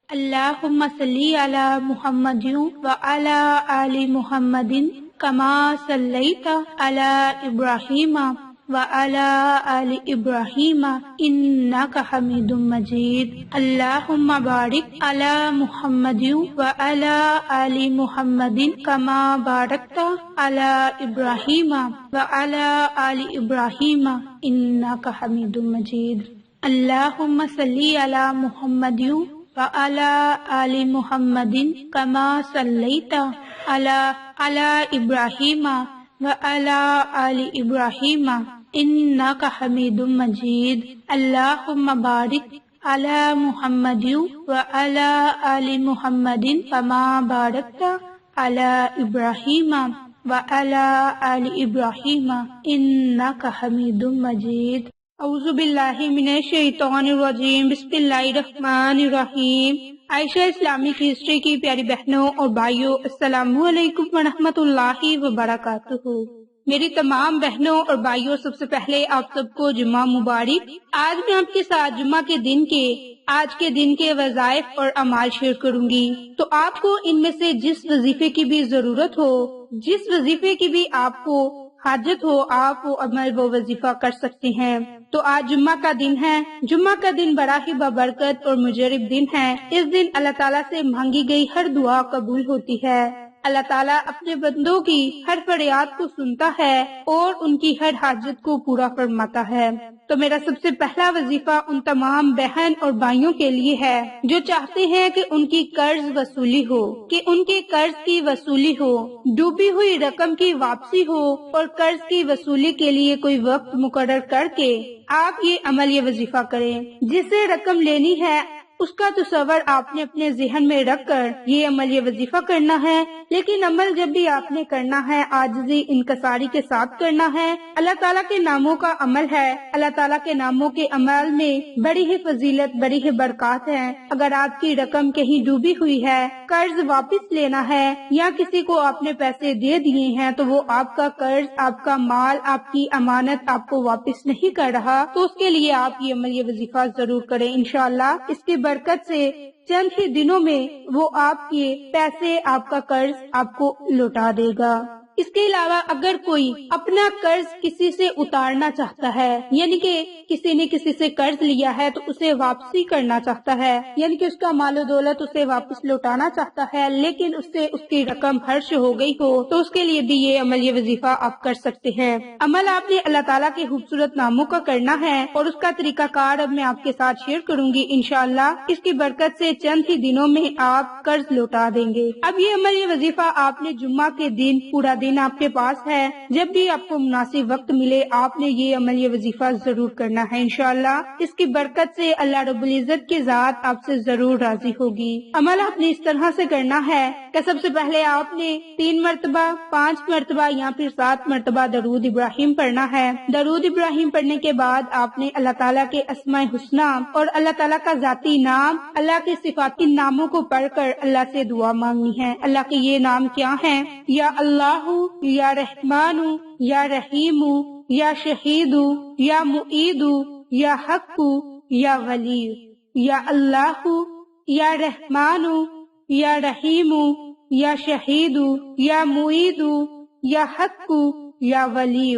اللہم صلی علی محمد وعلی آل محمد کما صلیت علی ابراہیم وعلی آل ابراہیم انک حمید مجید۔ اللہم بارک علی محمد وعلی آل محمد کما بارکت علی ابراہیم وعلی آل ابراہیم انک حمید مجید۔ اللہم صلی علی محمد وعلی آل محمد کما صلیت علی ابراہیم وعلی آل ابراہیم انک حمید مجید۔ اللہم بارک علی محمد وعلی آل محمد کما بارکت علی ابراہیم وعلی آل ابراہیم انک حمید مجید۔ اعوذ باللہ من الشیطان الرجیم، بسم اللہ الرحمن الرحیم۔ عائشہ اسلامک ہسٹری کی پیاری بہنوں اور بھائیوں، السلام علیکم ورحمۃ اللہ وبرکاتہ۔ میری تمام بہنوں اور بھائیوں، سب سے پہلے آپ سب کو جمعہ مبارک۔ آج میں آپ کے ساتھ جمعہ کے دن کے وظائف اور اعمال شیئر کروں گی، تو آپ کو ان میں سے جس وظیفے کی بھی ضرورت ہو، جس وظیفے کی بھی آپ کو حاجت ہو، آپ وہ عمل وہ وظیفہ کر سکتے ہیں۔ تو آج جمعہ کا دن ہے۔ جمعہ کا دن بڑا ہی بابرکت اور مجرب دن ہے۔ اس دن اللہ تعالیٰ سے مانگی گئی ہر دعا قبول ہوتی ہے۔ اللہ تعالیٰ اپنے بندوں کی ہر فریاد کو سنتا ہے اور ان کی ہر حاجت کو پورا فرماتا ہے۔ تو میرا سب سے پہلا وظیفہ ان تمام بہن اور بھائیوں کے لیے ہے جو چاہتے ہیں کہ ان کی قرض وصولی ہو، کہ ان کے قرض کی وصولی ہو، ڈوبی ہوئی رقم کی واپسی ہو، اور قرض کی وصولی کے لیے کوئی وقت مقرر کر کے آپ یہ عمل یہ وظیفہ کریں۔ جسے رقم لینی ہے اس کا تصور آپ نے اپنے ذہن میں رکھ کر یہ عمل یہ وظیفہ کرنا ہے، لیکن عمل جب بھی آپ نے کرنا ہے عاجزی انکساری کے ساتھ کرنا ہے۔ اللہ تعالیٰ کے ناموں کا عمل ہے، اللہ تعالیٰ کے ناموں کے عمل میں بڑی ہی فضیلت، بڑی ہی برکات ہے۔ اگر آپ کی رقم کہیں ڈوبی ہوئی ہے، قرض واپس لینا ہے یا کسی کو آپ نے پیسے دے دیے ہیں تو وہ آپ کا قرض، آپ کا مال، آپ کی امانت آپ کو واپس نہیں کر رہا، تو اس کے لیے آپ یہ عمل یہ وظیفہ ضرور کریں۔ انشاءاللہ اس کی برکت سے چند ہی دنوں میں وہ آپ کے پیسے، آپ کا قرض آپ کو لوٹا دے گا۔ اس کے علاوہ اگر کوئی اپنا قرض کسی سے اتارنا چاہتا ہے، یعنی کہ کسی نے کسی سے قرض لیا ہے تو اسے واپسی کرنا چاہتا ہے، یعنی کہ اس کا مال و دولت اسے واپس لوٹانا چاہتا ہے، لیکن اس سے اس کی رقم خرچ ہو گئی ہو، تو اس کے لیے بھی یہ عمل یہ وظیفہ آپ کر سکتے ہیں۔ عمل آپ نے اللہ تعالیٰ کے خوبصورت ناموں کا کرنا ہے اور اس کا طریقہ کار اب میں آپ کے ساتھ شیئر کروں گی۔ انشاءاللہ اس کی برکت سے چند ہی دنوں میں آپ قرض لوٹا دیں گے۔ اب یہ عمل یہ وظیفہ آپ نے جمعہ کے دن پورا دن آپ کے پاس ہے، جب بھی آپ کو مناسب وقت ملے آپ نے یہ عمل یہ وظیفہ ضرور کرنا ہے۔ انشاءاللہ اس کی برکت سے اللہ رب العزت کی ذات آپ سے ضرور راضی ہوگی۔ عمل آپ نے اس طرح سے کرنا ہے کہ سب سے پہلے آپ نے 3 مرتبہ، 5 مرتبہ یا پھر 7 مرتبہ درود ابراہیم پڑھنا ہے۔ درود ابراہیم پڑھنے کے بعد آپ نے اللہ تعالیٰ کے اسماء الحسنی اور اللہ تعالیٰ کا ذاتی نام، اللہ کے صفاتی ناموں کو پڑھ کر اللہ سے دعا مانگنی ہے۔ اللہ کے یہ نام کیا ہیں؟ یا اللہ، یا رحمان، یا رحیم، یا شہید، یا معید، یا حق، یا ولی۔ یا اللہ، یا رحمان، یا رحیم، یا شہید، یا معید، یا حق، یا ولی۔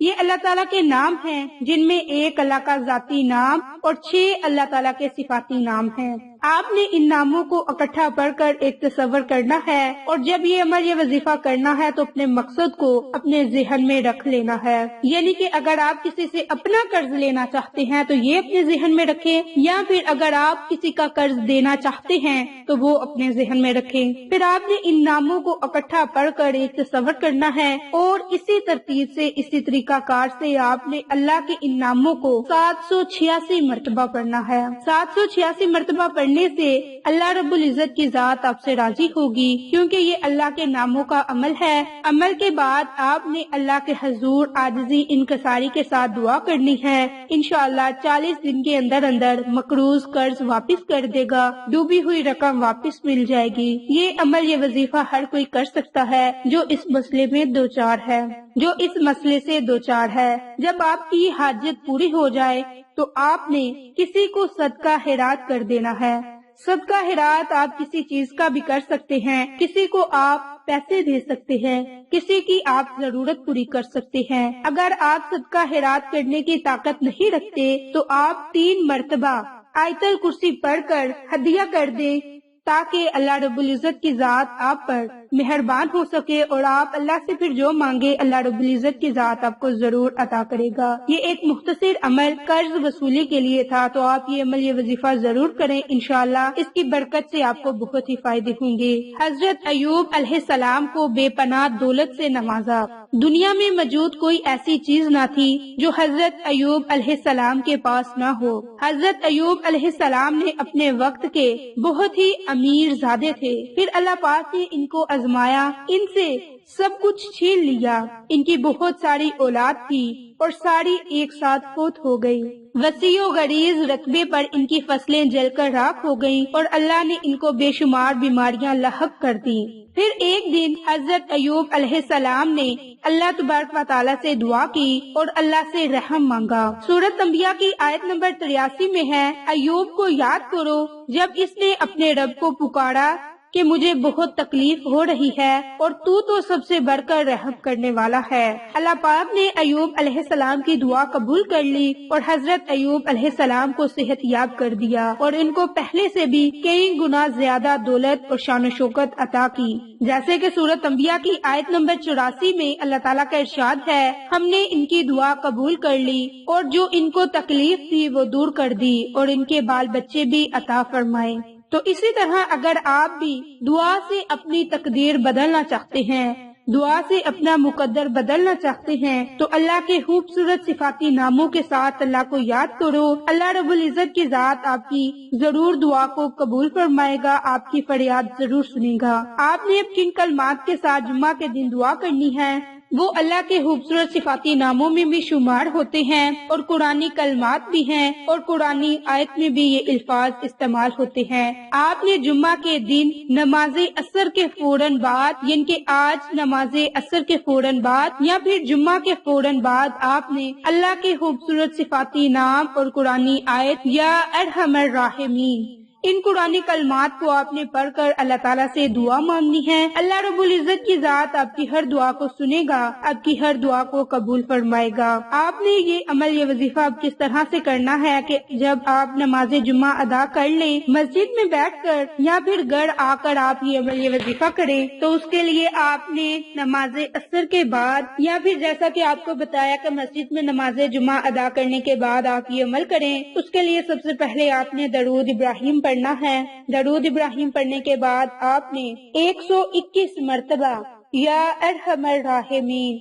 یہ اللہ تعالیٰ کے نام ہیں جن میں ایک اللہ کا ذاتی نام اور 6 اللہ تعالیٰ کے صفاتی نام ہیں۔ آپ نے ان ناموں کو اکٹھا پڑھ کر ایک تصور کرنا ہے اور جب یہ عمل یہ وظیفہ کرنا ہے تو اپنے مقصد کو اپنے ذہن میں رکھ لینا ہے۔ یعنی کہ اگر آپ کسی سے اپنا قرض لینا چاہتے ہیں تو یہ اپنے ذہن میں رکھیں، یا پھر اگر آپ کسی کا قرض دینا چاہتے ہیں تو وہ اپنے ذہن میں رکھیں۔ پھر آپ نے ان ناموں کو اکٹھا پڑھ کر ایک تصور کرنا ہے اور اسی ترتیب سے، اسی طریقہ کار سے آپ نے اللہ کے ان ناموں کو 786 مرتبہ پڑھنا ہے۔ 786 مرتبہ پڑھنے سے اللہ رب العزت کی ذات آپ سے راضی ہوگی، کیونکہ یہ اللہ کے ناموں کا عمل ہے۔ عمل کے بعد آپ نے اللہ کے حضور عاجزی انکساری کے ساتھ دعا کرنی ہے۔ انشاءاللہ 40 دن کے اندر اندر مقروض قرض واپس کر دے گا، ڈوبی ہوئی رقم واپس مل جائے گی۔ یہ عمل یہ وظیفہ ہر کوئی کر سکتا ہے جو اس مسئلے میں دوچار ہے، جو اس مسئلے سے دوچار ہے۔ جب آپ کی حاجت پوری ہو جائے تو آپ نے کسی کو صدقہ خیرات کر دینا ہے۔ صدقہ خیرات آپ کسی چیز کا بھی کر سکتے ہیں، کسی کو آپ پیسے دے سکتے ہیں، کسی کی آپ ضرورت پوری کر سکتے ہیں۔ اگر آپ صدقہ خیرات کرنے کی طاقت نہیں رکھتے تو آپ 3 مرتبہ آیت الکرسی پڑھ کر ہدیہ کر دیں تاکہ اللہ رب العزت کی ذات آپ پر مہربان ہو سکے اور آپ اللہ سے پھر جو مانگے اللہ رب العزت کی ذات آپ کو ضرور عطا کرے گا۔ یہ ایک مختصر عمل قرض وصولی کے لیے تھا، تو آپ یہ عمل، یہ وظیفہ ضرور کریں، انشاءاللہ اس کی برکت سے آپ کو بہت ہی فائدے ہوں گے۔ حضرت ایوب علیہ السلام کو بے پناہ دولت سے نوازا۔ دنیا میں موجود کوئی ایسی چیز نہ تھی جو حضرت ایوب علیہ السلام کے پاس نہ ہو۔ حضرت ایوب علیہ السلام نے اپنے وقت کے بہت ہی امیر زادے تھے، پھر اللہ پاک نے ان کو آزمایا، ان سے سب کچھ چھین لیا۔ ان کی بہت ساری اولاد تھی اور ساری ایک ساتھ فوت ہو گئی۔ وسیع و غریض رقبے پر ان کی فصلیں جل کر راکھ ہو گئیں اور اللہ نے ان کو بے شمار بیماریاں لاحق کر دی۔ پھر ایک دن حضرت ایوب علیہ السلام نے اللہ تبارک و تعالیٰ سے دعا کی اور اللہ سے رحم مانگا۔ سورۃ انبیاء کی آیت نمبر 83 میں ہے، ایوب کو یاد کرو جب اس نے اپنے رب کو پکارا کہ مجھے بہت تکلیف ہو رہی ہے اور تو سب سے بڑھ کر رحم کرنے والا ہے۔ اللہ پاک نے ایوب علیہ السلام کی دعا قبول کر لی اور حضرت ایوب علیہ السلام کو صحت یاب کر دیا اور ان کو پہلے سے بھی کئی گنا زیادہ دولت اور شان و شوکت عطا کی، جیسے کہ سورۃ انبیاء کی آیت نمبر 84 میں اللہ تعالیٰ کا ارشاد ہے، ہم نے ان کی دعا قبول کر لی اور جو ان کو تکلیف تھی وہ دور کر دی اور ان کے بال بچے بھی عطا فرمائے۔ تو اسی طرح اگر آپ بھی دعا سے اپنی تقدیر بدلنا چاہتے ہیں، دعا سے اپنا مقدر بدلنا چاہتے ہیں، تو اللہ کے خوبصورت صفاتی ناموں کے ساتھ اللہ کو یاد کرو۔ اللہ رب العزت کی ذات آپ کی ضرور دعا کو قبول فرمائے گا، آپ کی فریاد ضرور سنے گا۔ آپ نے اب کن کلمات کے ساتھ جمعہ کے دن دعا کرنی ہے، وہ اللہ کے خوبصورت صفاتی ناموں میں بھی شمار ہوتے ہیں اور قرآنی کلمات بھی ہیں اور قرآنی آیت میں بھی یہ الفاظ استعمال ہوتے ہیں۔ آپ نے جمعہ کے دن نماز عصر کے فوراً بعد، یعنی کہ آج نماز عصر کے فوراً بعد یا پھر جمعہ کے فوراً بعد آپ نے اللہ کے خوبصورت صفاتی نام اور قرآنی آیت یا ارحم الراحمین، ان قرآنی کلمات کو آپ نے پڑھ کر اللہ تعالیٰ سے دعا مانگنی ہے۔ اللہ رب العزت کی ذات آپ کی ہر دعا کو سنے گا، آپ کی ہر دعا کو قبول فرمائے گا۔ آپ نے یہ عمل، یہ وظیفہ اب کس طرح سے کرنا ہے کہ جب آپ نماز جمعہ ادا کر لیں، مسجد میں بیٹھ کر یا پھر گھر آ کر آپ یہ عمل، یہ وظیفہ کریں، تو اس کے لیے آپ نے نماز عصر کے بعد یا پھر جیسا کہ آپ کو بتایا کہ مسجد میں نماز جمعہ ادا کرنے کے بعد آپ یہ عمل کریں، اس کے لیے سب سے پہلے آپ نے درود ابراہیم پڑھنا ہے۔ درود ابراہیم پڑھنے کے بعد آپ نے 121 مرتبہ یا ارحم الراحمین،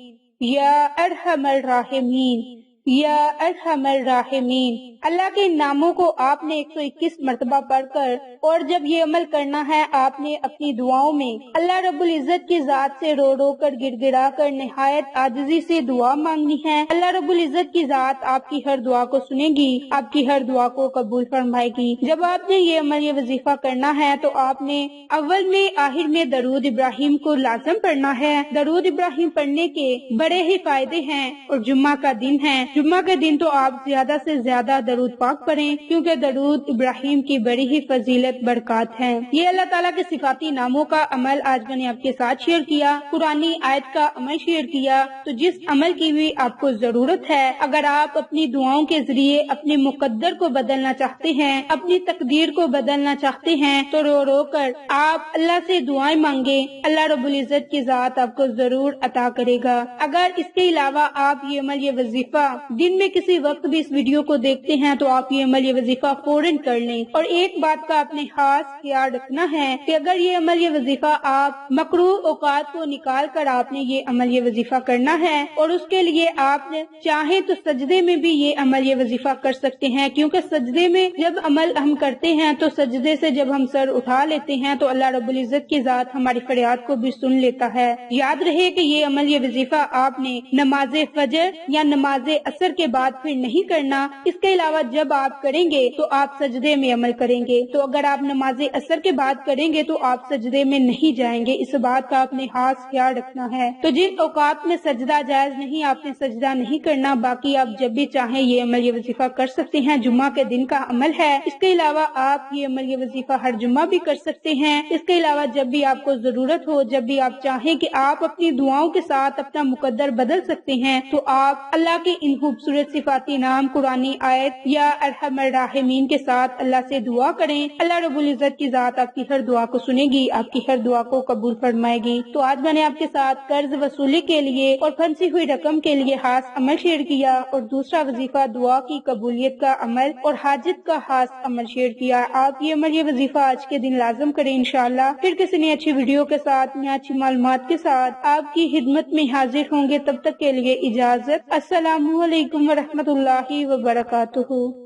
یا ارحم الراحمین، یا ارحم الراحمین، اللہ کے ناموں کو آپ نے 121 مرتبہ پڑھ کر، اور جب یہ عمل کرنا ہے آپ نے اپنی دعاؤں میں اللہ رب العزت کی ذات سے رو رو کر، گڑ گڑا کر، نہایت عاجزی سے دعا مانگنی ہے۔ اللہ رب العزت کی ذات آپ کی ہر دعا کو سنے گی، آپ کی ہر دعا کو قبول فرمائے گی۔ جب آپ نے یہ عمل، یہ وظیفہ کرنا ہے تو آپ نے اول میں آخر میں درود ابراہیم کو لازم پڑھنا ہے۔ درود ابراہیم پڑھنے کے بڑے ہی فائدے ہیں اور جمعہ کا دن ہے، جمعہ کے دن تو آپ زیادہ سے زیادہ درود پاک پڑھیں، کیونکہ درود ابراہیم کی بڑی ہی فضیلت برکات ہیں۔ یہ اللہ تعالیٰ کے صفاتی ناموں کا عمل آج میں نے آپ کے ساتھ شیئر کیا، قرآنی آیت کا عمل شیئر کیا، تو جس عمل کی بھی آپ کو ضرورت ہے، اگر آپ اپنی دعاؤں کے ذریعے اپنے مقدر کو بدلنا چاہتے ہیں، اپنی تقدیر کو بدلنا چاہتے ہیں، تو رو رو کر آپ اللہ سے دعائیں مانگیں، اللہ رب العزت کی ذات آپ کو ضرور عطا کرے گا۔ اگر اس کے علاوہ آپ یہ عمل، یہ وظیفہ دن میں کسی وقت بھی اس ویڈیو کو دیکھتے ہیں تو آپ یہ عمل، یہ وظیفہ فوراً کر لیں۔ اور ایک بات کا آپ نے خاص خیال رکھنا ہے کہ اگر یہ عمل، یہ وظیفہ آپ مکروہ اوقات کو نکال کر آپ نے یہ عمل، یہ وظیفہ کرنا ہے، اور اس کے لیے آپ چاہیں تو سجدے میں بھی یہ عمل، یہ وظیفہ کر سکتے ہیں، کیونکہ سجدے میں جب عمل ہم کرتے ہیں تو سجدے سے جب ہم سر اٹھا لیتے ہیں تو اللہ رب العزت کی ذات ہماری فریاد کو بھی سن لیتا ہے۔ یاد رہے کہ یہ عمل، یہ وظیفہ آپ نے نماز فجر یا نماز اثر کے بعد پھر نہیں کرنا۔ اس کے علاوہ جب آپ کریں گے تو آپ سجدے میں عمل کریں گے، تو اگر آپ نماز اثر کے بعد کریں گے تو آپ سجدے میں نہیں جائیں گے، اس بات کا آپ نے خاص خیال رکھنا ہے۔ تو جن اوقات میں سجدہ جائز نہیں آپ نے سجدہ نہیں کرنا، باقی آپ جب بھی چاہیں یہ عمل یہ وظیفہ کر سکتے ہیں، جمعہ کے دن کا عمل ہے۔ اس کے علاوہ آپ یہ عمل یہ وظیفہ ہر جمعہ بھی کر سکتے ہیں۔ اس کے علاوہ جب بھی آپ کو ضرورت ہو، جب بھی آپ چاہیں کہ آپ اپنی دعاؤں کے ساتھ اپنا مقدر بدل سکتے ہیں، تو آپ اللہ کے ان خوبصورت صفاتی نام، قرآنی آیت یا ارحم الراحمین کے ساتھ اللہ سے دعا کریں۔ اللہ رب العزت کی ذات آپ کی ہر دعا کو سنے گی، آپ کی ہر دعا کو قبول فرمائے گی۔ تو آج میں نے آپ کے ساتھ قرض وصولی کے لیے اور پھنسی ہوئی رقم کے لیے خاص عمل شیئر کیا، اور دوسرا وظیفہ دعا کی قبولیت کا عمل اور حاجت کا خاص عمل شیئر کیا۔ آپ یہ عمل یہ وظیفہ آج کے دن لازم کریں انشاءاللہ۔ پھر کسی نئی اچھی ویڈیو کے ساتھ، نئی اچھی معلومات کے ساتھ آپ کی خدمت میں حاضر ہوں گے۔ تب تک کے لیے اجازت۔ السلام علیکم ورحمۃ اللہ وبرکاتہ۔